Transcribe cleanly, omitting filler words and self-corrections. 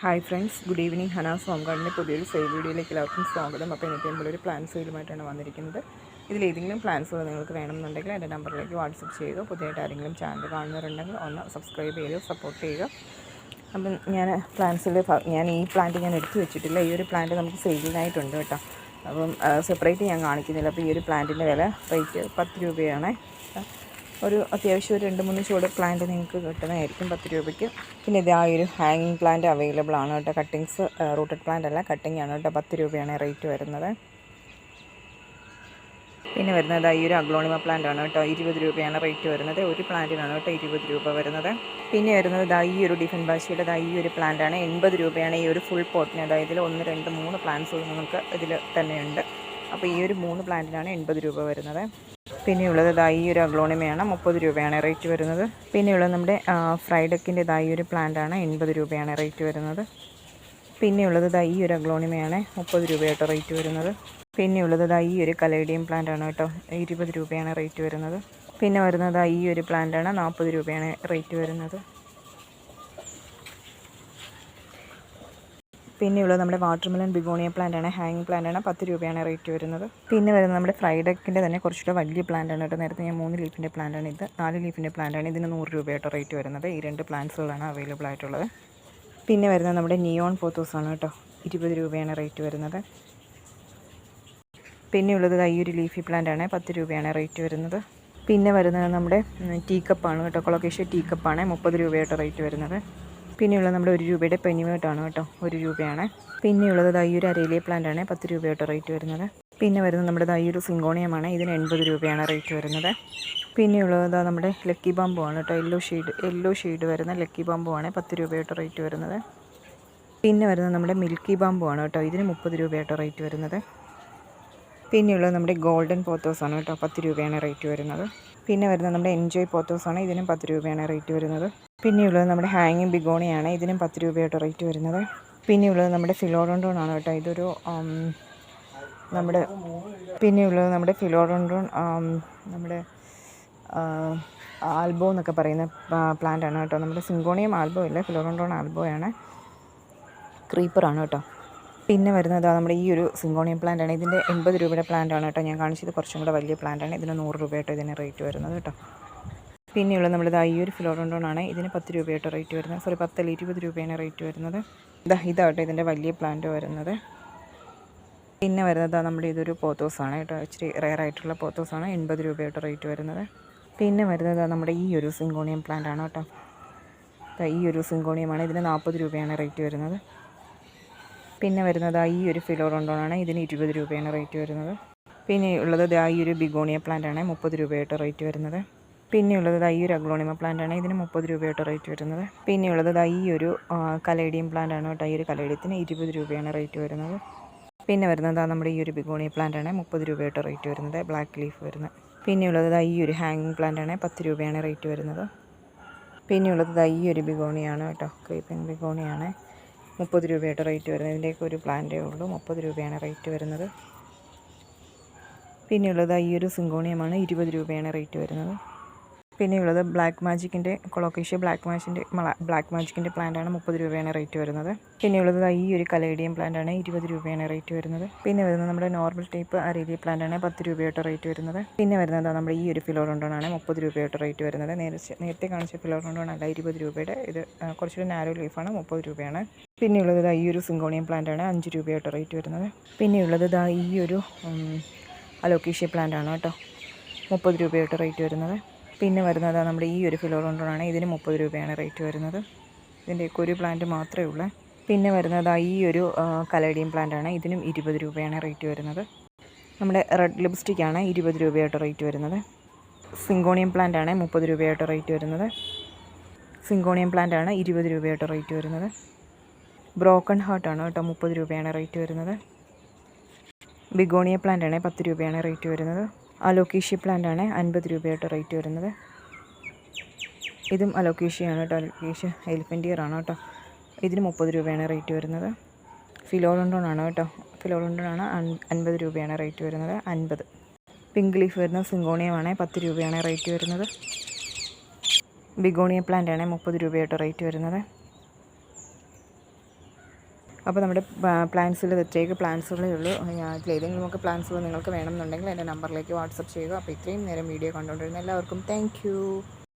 Hi friends, good evening. Hanas home ഗാർഡൻ്റെ പുതിയൊരു sale വീഡിയോയിലേക്ക് എല്ലാവർക്കും സ്വാഗതം. അപ്പോൾ ഇന്നത്തെ നമ്മളൊരു പ്ലാൻ സെയിലുമായിട്ടാണ് വന്നിരിക്കുന്നത്. ഇതിലേതെങ്കിലും പ്ലാൻസുകൾ നിങ്ങൾക്ക് വേണമെന്നുണ്ടെങ്കിൽ എൻ്റെ നമ്പറിലേക്ക് വാട്സപ്പ് ചെയ്യുക. പുതിയതായിട്ട് ആരെങ്കിലും ചാനൽ കാണുന്നവരുണ്ടെങ്കിൽ ഒന്ന് സബ്സ്ക്രൈബ് ചെയ്ത് സപ്പോർട്ട് ചെയ്യുക. അപ്പം ഞാൻ ഈ പ്ലാന്റ് ഞാൻ എടുത്തു വെച്ചിട്ടില്ല. ഈ ഒരു പ്ലാന്റ് നമുക്ക് സെയിലിനായിട്ടുണ്ട് കേട്ടോ. അപ്പം സെപ്പറേറ്റ് ഞാൻ കാണിക്കുന്നില്ല. അപ്പോൾ ഈ ഒരു പ്ലാന്റിൻ്റെ റേറ്റ് 10 രൂപയാണ്. ഒരു അത്യാവശ്യം ഒരു 2-3 ചുവട് പ്ലാന്റ് നിങ്ങൾക്ക് കിട്ടുന്നതായിരിക്കും 10 രൂപയ്ക്ക്. പിന്നെ ഇത് ഒരു ഹാങ്ങിങ് പ്ലാന്റ് അവൈലബിൾ ആണ് കേട്ടോ. കട്ടിങ്സ് റൂട്ടഡ് പ്ലാന്റ് അല്ല, കട്ടിങ് ആണ് കേട്ടോ. 10 രൂപയാണ് റേറ്റ് വരുന്നത്. പിന്നെ വരുന്നത് ഈ ഒരു അഗ്ലോണിമ പ്ലാന്റ് ആണ് കേട്ടോ. 20 രൂപയാണ് റേറ്റ് വരുന്നത്. ഒരു പ്ലാന്റിനാണ് കേട്ടോ 20 രൂപ വരുന്നത്. പിന്നെ വരുന്നത് ഈ ഒരു ഡിഫൻ ബാഷിയുടെ ഈ ഒരു പ്ലാന്റ് ആണ്. 80 രൂപയാണ് ഈ ഒരു ഫുൾ പോട്ടിന്. അതായത് 1, 2, 3 പ്ലാന്റ്സുകൾ നിങ്ങൾക്ക് ഇതിൽ തന്നെയുണ്ട്. അപ്പോൾ ഈ ഒരു 3 പ്ലാന്റിനാണ് 80 രൂപ വരുന്നത്. പിന്നെയുള്ളത് ഈ ഒരു അഗ്ലോണിമയാണ്. 30 രൂപയാണ് റേറ്റ് വരുന്നത്. പിന്നെയുള്ളത് നമ്മുടെ ഫ്രൈഡക്കിൻ്റെ ഈ ഒരു പ്ലാന്റാണ്. 80 രൂപയാണ് റേറ്റ് വരുന്നത്. പിന്നെയുള്ളത് ഈ ഒരു അഗ്ലോണിമയാണ്. 30 രൂപയായിട്ട് റേറ്റ് വരുന്നത്. പിന്നെയുള്ളത് ഈ ഒരു കലേഡിയം പ്ലാന്റാണ് കേട്ടോ. 20 രൂപയാണ് റേറ്റ് വരുന്നത്. പിന്നെ വരുന്നത് ഈ ഒരു പ്ലാന്റാണ്. 40 രൂപയാണ് റേറ്റ് വരുന്നത്. പിന്നെയുള്ളത് നമ്മുടെ വാട്ടർമെലൺ ബിഗോണിയ പ്ലാന്റാണ്. ഹാങ്ങിങ് പ്ലാന്റാണ്. 10 രൂപയാണ് റേറ്റ് വരുന്നത്. പിന്നെ വരുന്നത് നമ്മുടെ ഫ്രൈഡക്കിൻ്റെ തന്നെ കുറച്ചുകൂടെ വലിയ പ്ലാന്റാണ് കേട്ടോ. നേരത്തെ ഞാൻ 3 ലീഫിൻ്റെ പ്ലാന്റാണ് ഇത്. 4 ലീഫിൻ്റെ പ്ലാന്റാണ്. ഇതിന് 100 രൂപയായിട്ട് റേറ്റ് വരുന്നത്. ഈ 2 പ്ലാന്റ്സുകളാണ് അവൈലബിൾ ആയിട്ടുള്ളത്. പിന്നെ വരുന്നത് നമ്മുടെ നിയോൺ പോത്തോസാണ് കേട്ടോ. 20 രൂപയാണ് റേറ്റ് വരുന്നത്. പിന്നെയുള്ളത് ഈ ഒരു ലീഫി പ്ലാന്റാണ്. 10 രൂപയാണ് റേറ്റ് വരുന്നത്. പിന്നെ വരുന്നത് നമ്മുടെ ടീക്കപ്പാണ് കേട്ടോ. കൊളോക്കേഷ്യ ടീക്കപ്പാണ്. 30 രൂപയായിട്ട് റേറ്റ് വരുന്നത്. പിന്നെയുള്ളത് നമ്മുടെ 1 രൂപയുടെ പെനിവേട്ടാണ് കേട്ടോ. 1 രൂപയാണ്. പിന്നെയുള്ളത് ഈ ഒരു അരേലിയ പ്ലാന്റാണ്. 10 രൂപയായിട്ട് റേറ്റ് വരുന്നത്. പിന്നെ വരുന്നത് നമ്മുടെ ഈ ഒരു സിങ്കോണിയമാണ്. ഇതിന് 80 രൂപയാണ് റേറ്റ് വരുന്നത്. പിന്നെയുള്ളത് നമ്മുടെ ലക്കി ബാമ്പു ആണ് കേട്ടോ. യെല്ലോ ഷെയ്ഡ് വരുന്ന ലക്കി ബാമ്പു ആണ്. 10 രൂപയായിട്ട് റേറ്റ് വരുന്നത്. പിന്നെ വരുന്നത് നമ്മുടെ മിൽക്കി ബാമ്പു ആണ് കേട്ടോ. ഇതിന് 30 രൂപയായിട്ട് റേറ്റ് വരുന്നത്. പിന്നെയുള്ളത് നമ്മുടെ ഗോൾഡൻ പോത്തോസാണ് കേട്ടോ. 10 രൂപയാണ് റേറ്റ് വരുന്നത്. പിന്നെ വരുന്നത് നമ്മുടെ എൻജോയ് പോത്തോസാണ്. ഇതിനും 10 രൂപയാണ് റേറ്റ് വരുന്നത്. പിന്നെയുള്ളത് നമ്മുടെ ഹാങ്ങിങ് ബിഗോണിയാണ്. ഇതിനും 10 രൂപയായിട്ട് റേറ്റ് വരുന്നത്. പിന്നെയുള്ളത് നമ്മുടെ ഫിലോഡോണ്ടോൺ ആണ് കേട്ടോ. ഇതൊരു പിന്നെയുള്ളത് നമ്മുടെ ഫിലോഡോണ്ടോൺ നമ്മുടെ ആൽബോ എന്നൊക്കെ പറയുന്ന പ്ലാന്റ് ആണ് കേട്ടോ. നമ്മുടെ സിങ്കോണിയം ആൽബോ ഇല്ല, ഫിലോഡോണ്ടോൺ ആൽബോയാണ്. ക്രീപ്പറാണ് കേട്ടോ. പിന്നെ വരുന്നത് നമ്മുടെ ഈ ഒരു സിങ്കോണിയം പ്ലാന്റ് ആണ്. ഇതിൻ്റെ 80 രൂപയുടെ പ്ലാന്റ് ആണ് കേട്ടോ. ഞാൻ കാണിച്ചത് കുറച്ചും കൂടെ വലിയ പ്ലാന്റ് ആണ്. ഇതിന് 100 രൂപയായിട്ട് ഇതിന് റേറ്റ് വരുന്നത് കേട്ടോ. പിന്നെയുള്ളത് നമ്മുടെ ഈ ഒരു ഫിലോഡോണ്ടോൺ ആണ്. ഇതിന് 10 രൂപയായിട്ട് റേറ്റ് വരുന്നത്. 10 അല്ല 20 രൂപയാണ് റേറ്റ് വരുന്നത്. ഇതാട്ടോ ഇതിൻ്റെ വലിയ പ്ലാന്റ് വരുന്നത്. പിന്നെ വരുന്നത് നമ്മുടെ ഇതൊരു പോത്തോസാണ് കേട്ടോ. ഇച്ചിരി റെയർ ആയിട്ടുള്ള പോത്തോസാണ്. 80 രൂപയായിട്ട് റേറ്റ് വരുന്നത്. പിന്നെ വരുന്നത് നമ്മുടെ ഈ ഒരു സിങ്കോണിയം പ്ലാന്റ് ആണ് കേട്ടോ. ഈ ഒരു സിങ്കോണിയമാണ്. ഇതിന് 40 രൂപയാണ് റേറ്റ് വരുന്നത്. പിന്നെ വരുന്നത് ഈ ഒരു ഫിലോഡോണ്ടോൺ ആണ്. ഇതിന് 20 രൂപയാണ് റേറ്റ് വരുന്നത്. പിന്നെ ഉള്ളത് ഈ ഒരു ബിഗോണിയ പ്ലാന്റ് ആണ്. 30 രൂപയായിട്ട് റേറ്റ് വരുന്നത്. പിന്നെയുള്ളത് ഈ ഒരു അഗ്ലോണിമ പ്ലാന്റ് ആണ്. ഇതിന് 30 രൂപയായിട്ട് റേറ്റ് വരുന്നത്. പിന്നെയുള്ളത് ഈ ഒരു കലേഡിയം പ്ലാന്റ് ആണ് കേട്ടോ. ഈ ഒരു കലേഡിയത്തിന് 20 രൂപയാണ് റേറ്റ് വരുന്നത്. പിന്നെ വരുന്നത് നമ്മുടെ ഈ ഒരു ബിഗോണിയ പ്ലാന്റ് ആണ്. 30 രൂപയായിട്ട് റേറ്റ് വരുന്നത്. ബ്ലാക്ക് ലീഫ് വരുന്നത്. പിന്നെയുള്ളത് ഈ ഒരു ഹാങ്ങിങ് പ്ലാന്റ് ആണ്. 10 രൂപയാണ് റേറ്റ് വരുന്നത്. പിന്നെയുള്ളത് ഈ ഒരു ബിഗോണിയാണ് കേട്ടോ. ക്രീപ്പിംഗ് ബിഗോണിയാണ്. 30 രൂപയായിട്ട് റേറ്റ് വരുന്നത്. ഇതിൻ്റെയൊക്കെ ഒരു പ്ലാന്റേ ഉള്ളൂ. 30 രൂപയാണ് റേറ്റ് വരുന്നത്. പിന്നെയുള്ളത് ഈ ഒരു സിങ്കോണിയമാണ്. 20 രൂപയാണ് റേറ്റ് വരുന്നത്. പിന്നെയുള്ളത് ബ്ലാക്ക് മാജിക്കിൻ്റെ കൊളോക്കേഷ്യ ബ്ലാക്ക് മാജിക്കിൻ്റെ പ്ലാന്റ് ആണ്. 30 രൂപയാണ് റേറ്റ് വരുന്നത്. പിന്നെയുള്ളത് ഈ ഒരു കലേഡിയം പ്ലാന്റ് ആണ്. 20 രൂപയാണ് റേറ്റ് വരുന്നത്. പിന്നെ വരുന്നത് നമ്മുടെ നോർമൽ ടൈപ്പ് അരേലിയ പ്ലാന്റ് ആണ്. 10 രൂപയായിട്ട് റേറ്റ് വരുന്നത്. പിന്നെ വരുന്നത് നമ്മുടെ ഈ ഒരു ഫിലോഡോണ്ടോൺ ആണ്. 30 രൂപയായിട്ട് റേറ്റ് വരുന്നത്. നേരത്തെ കാണിച്ച ഫിലോഡോണ്ടോൺ അല്ല, 20 രൂപയുടെ. ഇത് കുറച്ചൊരു നാരോ ലീഫാണ്. 30 രൂപയാണ്. പിന്നെയുള്ളത് ഈ ഒരു സിങ്കോണിയം പ്ലാന്റ് ആണ്. 5 രൂപയായിട്ട് റേറ്റ് വരുന്നത്. പിന്നെയുള്ളത് ഈ ഒരു അലോക്കേഷ്യ പ്ലാന്റ് ആണ് കേട്ടോ. 30 രൂപയായിട്ട് റേറ്റ് വരുന്നത്. പിന്നെ വരുന്നത് നമ്മുടെ ഈ ഒരു ഫിലോഡോണ്ടോൺ ആണ്. ഇതിന് 30 രൂപയാണ് റേറ്റ് വരുന്നത്. ഇതിൻ്റെയൊക്കെ ഒരു പ്ലാന്റ് മാത്രമേ ഉള്ളൂ. പിന്നെ വരുന്നത് ഈ ഒരു കലേഡിയം പ്ലാന്റ് ആണ്. ഇതിനും 20 രൂപയാണ് റേറ്റ് വരുന്നത്. നമ്മുടെ റെഡ് ലിപ്സ്റ്റിക് ആണ്. 20 രൂപയായിട്ട് റേറ്റ് വരുന്നത്. സിങ്കോണിയം പ്ലാന്റ് ആണ്. 30 രൂപയായിട്ട് റേറ്റ് വരുന്നത്. സിങ്കോണിയം പ്ലാന്റ് ആണ്. 20 രൂപയായിട്ട് റേറ്റ് വരുന്നത്. ബ്രോക്കൺ ഹാർട്ട് ആണ് കേട്ടോ. 30 രൂപയാണ് റേറ്റ് വരുന്നത്. ബിഗോണിയ പ്ലാന്റ് ആണ്. 10 രൂപയാണ് റേറ്റ് വരുന്നത്. അലോക്കേഷ്യ പ്ലാന്റ് ആണ്. 50 രൂപയായിട്ട് റേറ്റ് വരുന്നത്. ഇതും അലോക്കേഷ്യയാണ് കേട്ടോ. അലോക്കേഷ്യ എലിഫൻ്റ് ഇയർ ആണ് കേട്ടോ. ഇതിന് 30 രൂപയാണ് റേറ്റ് വരുന്നത്. ഫിലോഡോണ്ടോൺ ആണ് കേട്ടോ. ഫിലോഡോണ്ടോൺ ആണ്. 50 രൂപയാണ് റേറ്റ് വരുന്നത്. 50. പിങ്ക് ലീഫ് വരുന്ന സിങ്കോണിയമാണ്. 10 രൂപയാണ് റേറ്റ് വരുന്നത്. ബിഗോണിയ പ്ലാന്റ് ആണ്. 30 രൂപയായിട്ട് റേറ്റ് വരുന്നത്. അപ്പോൾ നമ്മുടെ പ്ലാൻസിൽ തെറ്റേക്ക് പ്ലാൻസുകളേ ഉള്ളൂ. ഇതിലേതെങ്കിലും നമുക്ക് പ്ലാൻസുകൾ നിങ്ങൾക്ക് വേണമെന്നുണ്ടെങ്കിൽ എൻ്റെ നമ്പറിലേക്ക് വാട്സപ്പ് ചെയ്യുക. അപ്പോൾ ഇത്രയും നേരം വീഡിയോ കണ്ടുകൊണ്ടിരുന്ന എല്ലാവർക്കും താങ്ക്